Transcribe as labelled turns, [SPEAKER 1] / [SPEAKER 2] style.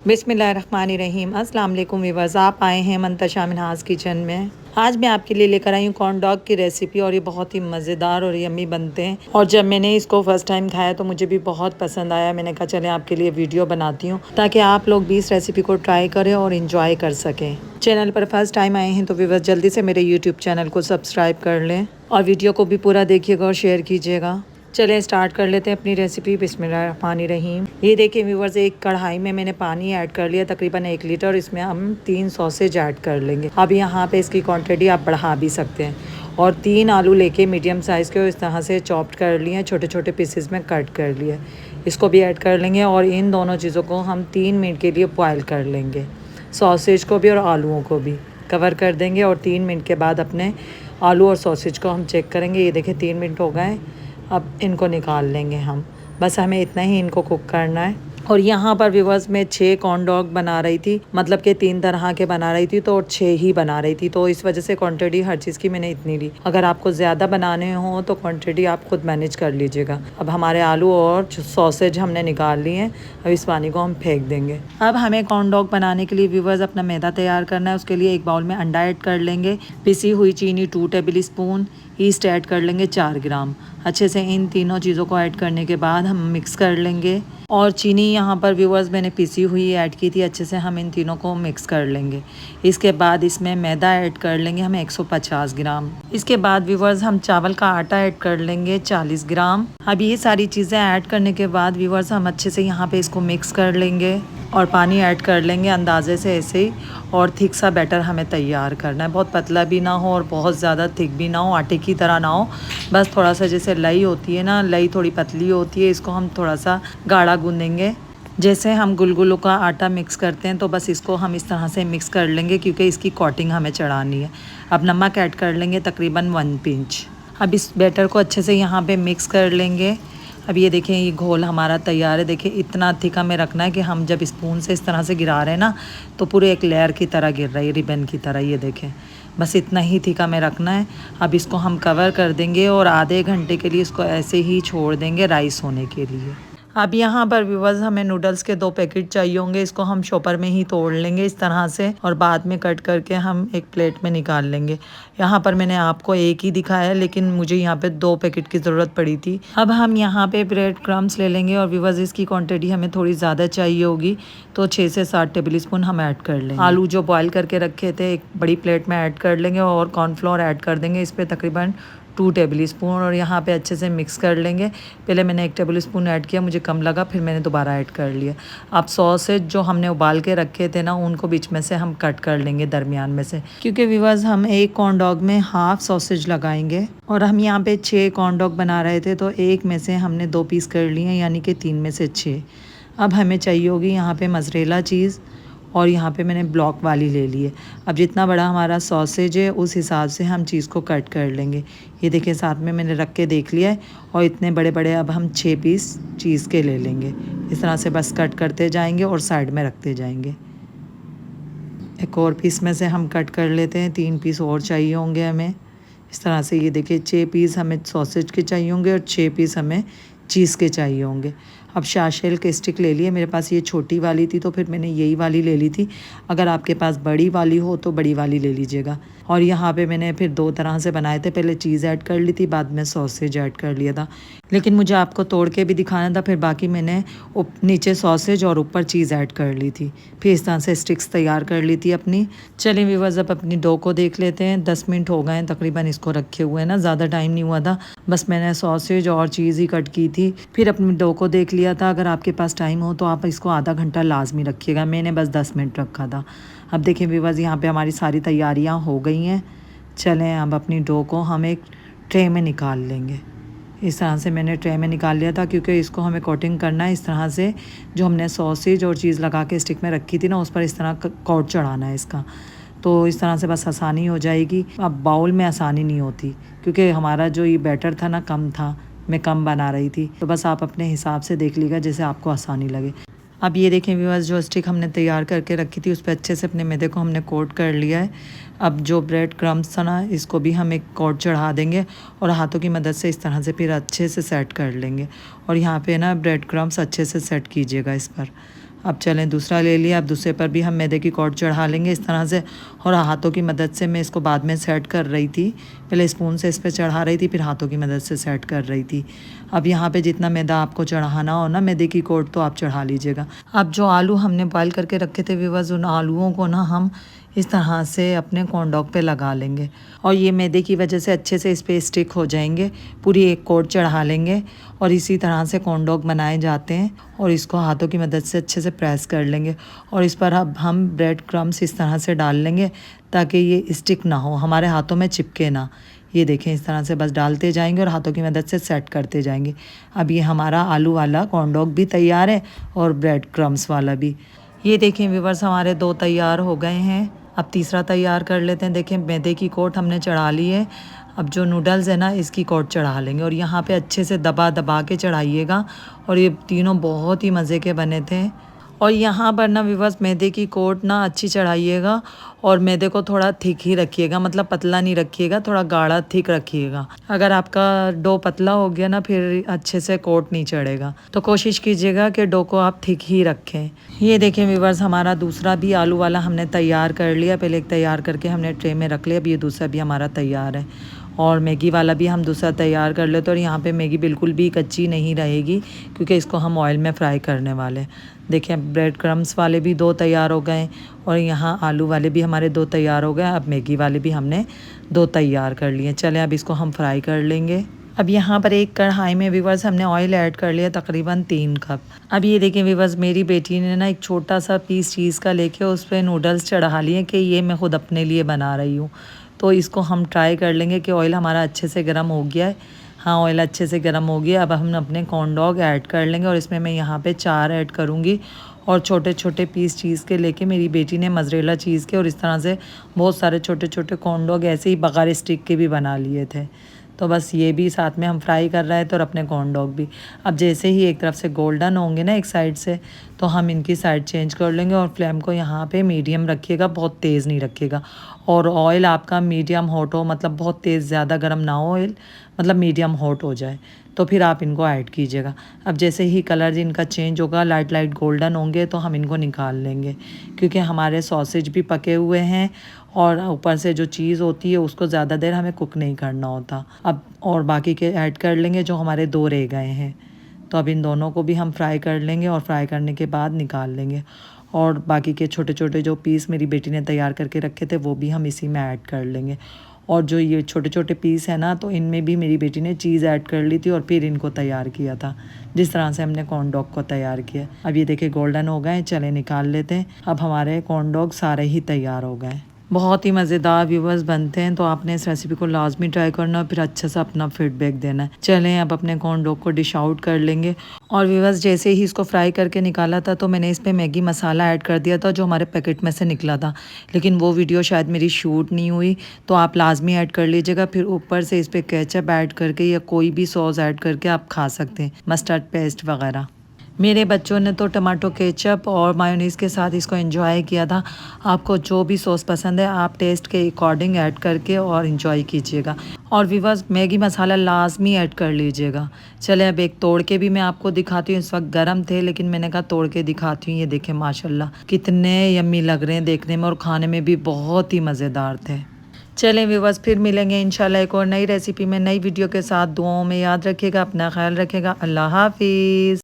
[SPEAKER 1] बिस्मिल्लाहिर्रहमानिर्रहीम। अस्सलाम वालेकुम व्यूअर्स, आप आए हैं मंतशा मिन्हाज किचन में। आज मैं आपके लिए लेकर आई हूँ कॉर्न डॉग की रेसिपी और ये बहुत ही मज़ेदार और यम्मी बनते हैं। और जब मैंने इसको फर्स्ट टाइम खाया तो मुझे भी बहुत पसंद आया। मैंने कहा चले आपके लिए वीडियो बनाती हूँ ताकि आप लोग भी इस रेसिपी को ट्राई करें और इंजॉय कर सकें। चैनल पर फर्स्ट टाइम आए हैं तो व्यूअर्स जल्दी से मेरे यूट्यूब चैनल को सब्सक्राइब कर लें और वीडियो को भी पूरा देखिएगा और शेयर कीजिएगा। चलें स्टार्ट कर लेते हैं अपनी रेसिपी। बिस्मिल्लाहिर्रहमानिर्रहीम। ये देखिए व्यूवर्स, एक कढ़ाई में मैंने पानी ऐड कर लिया तकरीबन 1 लीटर और इसमें हम 3 सॉसेज ऐड कर लेंगे। अब यहाँ पे इसकी क्वांटिटी आप बढ़ा भी सकते हैं। और 3 आलू लेके मीडियम साइज़ के इस तरह से चॉप्ड कर लिए, छोटे छोटे पीसेस में कट कर लिए। इसको भी ऐड कर लेंगे और इन दोनों चीज़ों को हम 3 मिनट के लिए बॉयल कर लेंगे। सॉसेज को भी और आलूओं को भी कवर कर देंगे और 3 मिनट के बाद अपने आलू और सॉसेज को हम चेक करेंगे। ये देखिए 3 मिनट हो गए। अब इनको निकाल लेंगे हम। बस हमें इतना ही इनको कुक करना है। और यहाँ पर व्यूअर्स मैं 6 कॉर्न डॉग बना रही थी, मतलब कि 3 तरह के बना रही थी तो 6 ही बना रही थी, तो इस वजह से क्वांटिटी हर चीज़ की मैंने इतनी ली। अगर आपको ज़्यादा बनाने हो तो क्वांटिटी आप खुद मैनेज कर लीजिएगा। अब हमारे आलू और सॉसेज हमने निकाल लिए हैं। अब इस पानी को हम फेंक देंगे। अब हमें कॉर्न डॉग बनाने के लिए व्यूअर्स अपना मैदा तैयार करना है। उसके लिए एक बाउल में अंडा ऐड कर लेंगे, पिसी हुई चीनी 2 टेबल स्पून, ईस्ट ऐड कर लेंगे 4 ग्राम। अच्छे से इन तीनों चीज़ों को ऐड करने के बाद हम मिक्स कर लेंगे। और चीनी यहाँ पर व्यूअर्स मैंने पिसी हुई ऐड की थी। अच्छे से हम इन तीनों को मिक्स कर लेंगे। इसके बाद इसमें मैदा ऐड कर लेंगे हम 150 ग्राम। इसके बाद व्यूअर्स हम चावल का आटा ऐड कर लेंगे 40 ग्राम। अब ये सारी चीज़ें ऐड करने के बाद व्यूअर्स हम अच्छे से यहाँ पे इसको मिक्स कर लेंगे और पानी ऐड कर लेंगे अंदाजे से ऐसे ही। और थिक सा बैटर हमें तैयार करना है, बहुत पतला भी ना हो और बहुत ज़्यादा थिक भी ना हो, आटे की तरह ना हो। बस थोड़ा सा जैसे लई होती है ना, लई थोड़ी पतली होती है, इसको हम थोड़ा सा गाढ़ा गूँधेंगे। जैसे हम गुलगुलों का आटा मिक्स करते हैं तो बस इसको हम इस तरह से मिक्स कर लेंगे क्योंकि इसकी कोटिंग हमें चढ़ानी है। अब नमक ऐड कर लेंगे तकरीबन 1 पिंच। अब इस बैटर को अच्छे से यहाँ पे मिक्स कर लेंगे। अब ये देखें ये घोल हमारा तैयार है। देखिए इतना थिक हमें रखना है कि हम जब स्पून से इस तरह से गिरा रहे हैं ना तो पूरे एक लेयर की तरह गिर रही है, रिबन की तरह। ये देखें बस इतना ही थिक हमें रखना है। अब इसको हम कवर कर देंगे और आधे घंटे के लिए इसको ऐसे ही छोड़ देंगे राइस होने के लिए। अब यहाँ पर व्यूअर्स हमें नूडल्स के 2 पैकेट चाहिए होंगे। इसको हम शॉपर में ही तोड़ लेंगे इस तरह से और बाद में कट करके हम एक प्लेट में निकाल लेंगे। यहाँ पर मैंने आपको एक ही दिखाया है लेकिन मुझे यहाँ पे 2 पैकेट की ज़रूरत पड़ी थी। अब हम यहाँ पे ब्रेड क्रम्स ले लेंगे और व्यूअर्स इसकी क्वांटिटी हमें थोड़ी ज़्यादा चाहिए होगी तो 6 से 7 टेबल स्पून हम ऐड कर लेंगे। आलू जो बॉयल करके रखे थे एक बड़ी प्लेट में ऐड कर लेंगे और कॉर्नफ्लोर ऐड कर देंगे इस पर तकरीबन 2 टेबल स्पून और यहाँ पे अच्छे से मिक्स कर लेंगे। पहले मैंने 1 टेबल स्पून ऐड किया, मुझे कम लगा, फिर मैंने दोबारा ऐड कर लिया। अब सॉसेज जो हमने उबाल के रखे थे ना उनको बीच में से हम कट कर लेंगे दरमियान में से, क्योंकि व्यूअर्स हम एक कॉर्न डॉग में हाफ सॉसेज लगाएंगे। और हम यहाँ पे 6 कॉर्न डॉग बना रहे थे तो एक में से हमने 2 पीस कर लिए यानी कि 3 में से 6। अब हमें चाहिए होगी यहाँ पे मज़रेला चीज़ और यहाँ पे मैंने ब्लॉक वाली ले ली है। अब जितना बड़ा हमारा सॉसेज है उस हिसाब से हम चीज़ को कट कर लेंगे। ये देखिए साथ में मैंने रख के देख लिया है और इतने बड़े बड़े अब हम 6 पीस चीज़ के ले लेंगे। इस तरह से बस कट करते जाएंगे और साइड में रखते जाएंगे। एक और पीस में से हम कट कर लेते हैं, 3 पीस और चाहिए होंगे हमें इस तरह से। ये देखिए 6 पीस हमें सॉसेज के चाहिए होंगे और 6 पीस हमें चीज़ के चाहिए होंगे। अब शाशेल के स्टिक ले लिए, मेरे पास ये छोटी वाली थी तो फिर मैंने यही वाली ले ली थी। अगर आपके पास बड़ी वाली हो तो बड़ी वाली ले लीजिएगा। और यहाँ पे मैंने फिर 2 तरह से बनाए थे, पहले चीज़ ऐड कर ली थी, बाद में सॉसेज ऐड कर लिया था। लेकिन मुझे आपको तोड़ के भी दिखाना था, फिर बाकी मैंने नीचे सॉसेज और ऊपर चीज़ ऐड कर ली थी। फिर इस तरह से स्टिक्स तैयार कर ली थी अपनी। चलिए व्यूअर्स अब अपनी डो को देख लेते हैं। 10 मिनट हो गए हैं तकरीबन इसको रखे हुए ना, ज़्यादा टाइम नहीं हुआ था। बस मैंने सॉसेज और चीज़ ही कट की थी। फिर अपनी डो को देख लिया था। अगर आपके पास टाइम हो तो आप इसको आधा घंटा लाजमी रखिएगा, मैंने बस 10 मिनट रखा था। अब देखिए व्यूअर्स यहाँ पे हमारी सारी तैयारियाँ हो गई हैं। चलें अब अपनी डो को हम एक ट्रे में निकाल लेंगे। इस तरह से मैंने ट्रे में निकाल लिया था क्योंकि इसको हमें कोटिंग करना है इस तरह से। जो हमने सॉसेज और चीज़ लगा के स्टिक में रखी थी ना उस पर इस तरह कोट चढ़ाना है इसका, तो इस तरह से बस आसानी हो जाएगी। अब बाउल में आसानी नहीं होती क्योंकि हमारा जो ये बैटर था ना कम था, मैं कम बना रही थी, तो बस आप अपने हिसाब से देख लीजिएगा जैसे आपको आसानी लगे। अब ये देखें व्यूअर्स जो स्टिक हमने तैयार करके रखी थी उस पर अच्छे से अपने मैदे को हमने कोट कर लिया है। अब जो ब्रेड क्रम्स था ना इसको भी हम एक कोट चढ़ा देंगे और हाथों की मदद से इस तरह से फिर अच्छे से सेट कर लेंगे। और यहाँ पे ना ब्रेड क्रम्स अच्छे से सेट कीजिएगा इस पर। अब चलें दूसरा ले लिया। अब दूसरे पर भी हम मैदे की कोट चढ़ा लेंगे इस तरह से, और हाथों की मदद से मैं इसको बाद में सेट कर रही थी। पहले स्पून से इस पर चढ़ा रही थी, फिर हाथों की मदद से सेट कर रही थी। अब यहाँ पे जितना मैदा आपको चढ़ाना हो ना मैदे की कोट, तो आप चढ़ा लीजिएगा। अब जो आलू हमने बॉयल करके रखे थे व्यूअर्स, उन आलूओं को ना हम इस तरह से अपने कॉर्न डॉग पे लगा लेंगे, और ये मैदे की वजह से अच्छे से इस पर स्टिक हो जाएंगे। पूरी एक कोट चढ़ा लेंगे, और इसी तरह से कॉर्न डॉग बनाए जाते हैं। और इसको हाथों की मदद से अच्छे से प्रेस कर लेंगे, और इस पर अब हम ब्रेड क्रम्स इस तरह से डाल लेंगे ताकि ये स्टिक ना हो, हमारे हाथों में चिपके ना। ये देखें इस तरह से बस डालते जाएंगे और हाथों की मदद से सेट करते जाएंगे। अब ये हमारा आलू वाला कॉर्न डॉग भी तैयार है, और ब्रेड क्रम्स वाला भी। ये देखें व्यूअर्स, हमारे 2 तैयार हो गए हैं। अब तीसरा तैयार कर लेते हैं। देखें मैदे की कोट हमने चढ़ा ली है। अब जो नूडल्स है ना, इसकी कोट चढ़ा लेंगे, और यहाँ पे अच्छे से दबा दबा के चढ़ाइएगा। और ये तीनों बहुत ही मज़े के बने थे। और यहाँ पर ना व्यूअर्स, मैदे की कोट ना अच्छी चढ़ाइएगा, और मैदे को थोड़ा थिक ही रखिएगा, मतलब पतला नहीं रखिएगा, थोड़ा गाढ़ा थिक रखिएगा। अगर आपका डो पतला हो गया ना, फिर अच्छे से कोट नहीं चढ़ेगा। तो कोशिश कीजिएगा कि डो को आप थिक ही रखें। ये देखें व्यूअर्स, हमारा दूसरा भी आलू वाला हमने तैयार कर लिया। पहले एक तैयार करके हमने ट्रे में रख लिया। अब ये दूसरा भी हमारा तैयार है। और मैगी वाला भी हम दूसरा तैयार कर लेते हैं। और यहाँ पे मैगी बिल्कुल भी कच्ची नहीं रहेगी, क्योंकि इसको हम ऑयल में फ्राई करने वाले। देखिए ब्रेड क्रम्स वाले भी 2 तैयार हो गए, और यहाँ आलू वाले भी हमारे 2 तैयार हो गए। अब मैगी वाले भी हमने 2 तैयार कर लिए। चलें अब इसको हम फ्राई कर लेंगे। अब यहाँ पर एक कढ़ाई में व्यूअर्स हमने ऑयल ऐड कर लिया, तकरीबन 3 कप। अब ये देखें व्यूअर्स, मेरी बेटी ने ना एक छोटा सा पीस चीज़ का लेके उस पर नूडल्स चढ़ा लिए कि ये मैं खुद अपने लिए बना रही हूँ। तो इसको हम ट्राई कर लेंगे कि ऑयल हमारा अच्छे से गर्म हो गया है। हाँ, ऑयल अच्छे से गर्म हो गया। अब हम अपने कॉर्न डॉग ऐड कर लेंगे, और इसमें मैं यहाँ पे 4 ऐड करूँगी। और छोटे छोटे पीस चीज़ के लेके मेरी बेटी ने मज़रेला चीज़ के, और इस तरह से बहुत सारे छोटे छोटे कॉर्न डॉग ऐसे ही बगैर स्टिक के भी बना लिए थे। तो बस ये भी साथ में हम फ्राई कर रहे थे, और अपने कॉर्न डॉग भी। अब जैसे ही एक तरफ से गोल्डन होंगे ना एक साइड से, तो हम इनकी साइड चेंज कर लेंगे। और फ्लेम को यहाँ पे मीडियम रखिएगा, बहुत तेज़ नहीं रखिएगा। और ऑयल आपका मीडियम हॉट हो, मतलब बहुत तेज़ ज़्यादा गर्म ना हो ऑयल, मतलब मीडियम हॉट हो जाए, तो फिर आप इनको ऐड कीजिएगा। अब जैसे ही कलर इनका चेंज होगा, लाइट लाइट गोल्डन होंगे, तो हम इनको निकाल लेंगे, क्योंकि हमारे सॉसेज भी पके हुए हैं, और ऊपर से जो चीज़ होती है उसको ज़्यादा देर हमें कुक नहीं करना होता। अब और बाकी के ऐड कर लेंगे, जो हमारे 2 रह गए हैं। तो अब इन दोनों को भी हम फ्राई कर लेंगे, और फ्राई करने के बाद निकाल लेंगे। और बाकी के छोटे छोटे जो पीस मेरी बेटी ने तैयार करके रखे थे, वो भी हम इसी में ऐड कर लेंगे। और जो ये छोटे छोटे पीस है ना, तो इनमें भी मेरी बेटी ने चीज़ ऐड कर ली थी, और फिर इनको तैयार किया था, जिस तरह से हमने कॉर्न डॉग को तैयार किया। अब ये देखिए गोल्डन हो गए, चले निकाल लेते हैं। अब हमारे कॉर्न डॉग सारे ही तैयार हो गए। बहुत ही मज़ेदार व्यूवर्स बनते हैं, तो आपने इस रेसिपी को लाजमी ट्राई करना, फिर अच्छा सा अपना फीडबैक देना है। चलें अब अपने कॉर्न डॉग को डिश आउट कर लेंगे। और व्यूवर्स, जैसे ही इसको फ्राई करके निकाला था, तो मैंने इस पर मैगी मसाला ऐड कर दिया था, जो हमारे पैकेट में से निकला था। लेकिन वो वीडियो शायद मेरी शूट नहीं हुई, तो आप लाजमी ऐड कर लीजिएगा। फिर ऊपर से इस पर केचप ऐड करके या कोई भी सॉस ऐड करके आप खा सकते हैं, मस्टर्ड पेस्ट वगैरह। मेरे बच्चों ने तो टमाटो केचप और मायोनीज़ के साथ इसको एंजॉय किया था। आपको जो भी सॉस पसंद है, आप टेस्ट के अकॉर्डिंग ऐड करके और एंजॉय कीजिएगा। और व्यूअर्स, मैगी मसाला लाजमी ऐड कर लीजिएगा। चले अब एक तोड़ के भी मैं आपको दिखाती हूँ। इस वक्त गर्म थे, लेकिन मैंने कहा तोड़ के दिखाती हूँ। ये देखें माशाल्लाह कितने यम्मी लग रहे हैं देखने में, और खाने में भी बहुत ही मज़ेदार थे। चलें व्यूअर्स, फिर मिलेंगे इंशाल्लाह एक और नई रेसिपी में, नई वीडियो के साथ। दुआओं में याद रखिएगा, अपना ख्याल रखिएगा। अल्लाह हाफिज़।